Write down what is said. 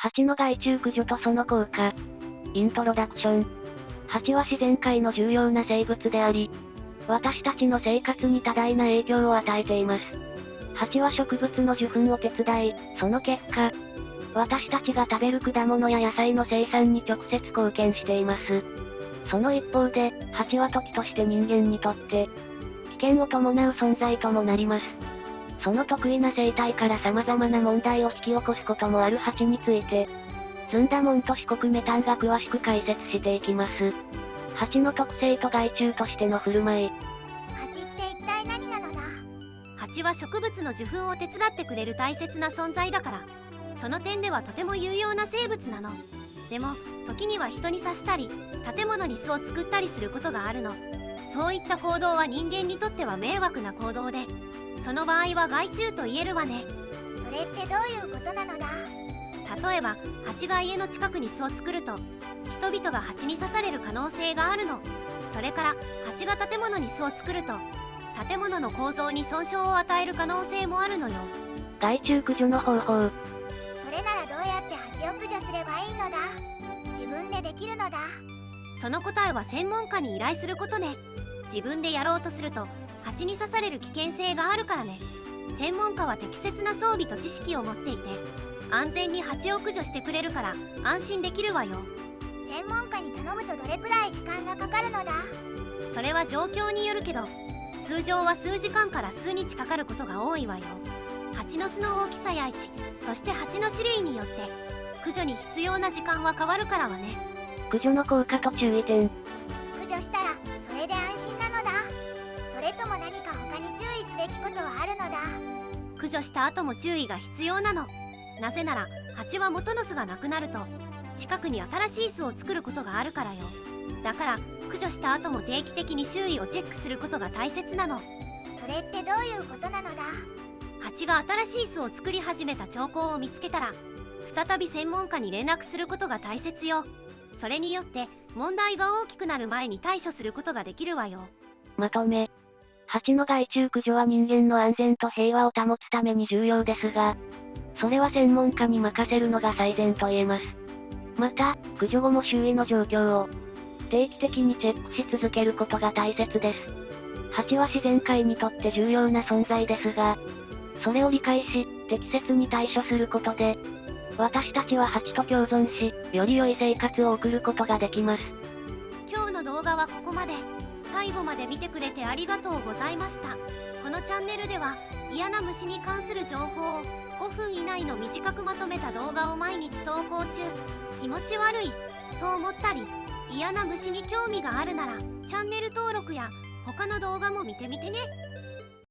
蜂の害虫駆除とその効果。イントロダクション。蜂は自然界の重要な生物であり、私たちの生活に多大な影響を与えています。蜂は植物の受粉を手伝い、その結果、私たちが食べる果物や野菜の生産に直接貢献しています。その一方で、蜂は時として人間にとって、危険を伴う存在ともなります。その得意な生態から様々な問題を引き起こすこともある蜂について、ずんだもんと四国メタンが詳しく解説していきます。蜂の特性と害虫としての振る舞い。蜂って一体何なのだ。蜂は植物の受粉を手伝ってくれる大切な存在だから、その点ではとても有用な生物なの。でも時には人に刺したり建物に巣を作ったりすることがあるの。そういった行動は人間にとっては迷惑な行動で、その場合は害虫と言えるわね。それってどういうことなのだ。例えば蜂が家の近くに巣を作ると、人々が蜂に刺される可能性があるの。それから蜂が建物に巣を作ると、建物の構造に損傷を与える可能性もあるのよ。害虫駆除の方法。それならどうやって蜂を駆除すればいいのだ。自分でできるのだ。その答えは専門家に依頼することね。自分でやろうとすると蜂に刺される危険性があるからね。専門家は適切な装備と知識を持っていて、安全に蜂を駆除してくれるから安心できるわよ。専門家に頼むとどれくらい時間がかかるのだ。それは状況によるけど、通常は数時間から数日かかることが多いわよ。蜂の巣の大きさや位置、そして蜂の種類によって駆除に必要な時間は変わるからはね。駆除の効果と注意点。駆除したらそれで安心なのだ。それとも何か他に注意すべきことはあるのだ。駆除した後も注意が必要なの。なぜなら蜂は元の巣がなくなると近くに新しい巣を作ることがあるからよ。だから駆除した後も定期的に周囲をチェックすることが大切なの。それってどういうことなのだ。蜂が新しい巣を作り始めた兆候を見つけたら、再び専門家に連絡することが大切よ。それによって問題が大きくなる前に対処することができるわよ。まとめ。蜂の害虫駆除は人間の安全と平和を保つために重要ですが、それは専門家に任せるのが最善と言えます。また、駆除後も周囲の状況を定期的にチェックし続けることが大切です。蜂は自然界にとって重要な存在ですが、それを理解し、適切に対処することで、私たちは蜂と共存し、より良い生活を送ることができます。今日の動画はここまで。最後まで見てくれてありがとうございました。このチャンネルでは嫌な虫に関する情報を5分以内の短くまとめた動画を毎日投稿中。気持ち悪いと思ったり、嫌な虫に興味があるならチャンネル登録や他の動画も見てみてね。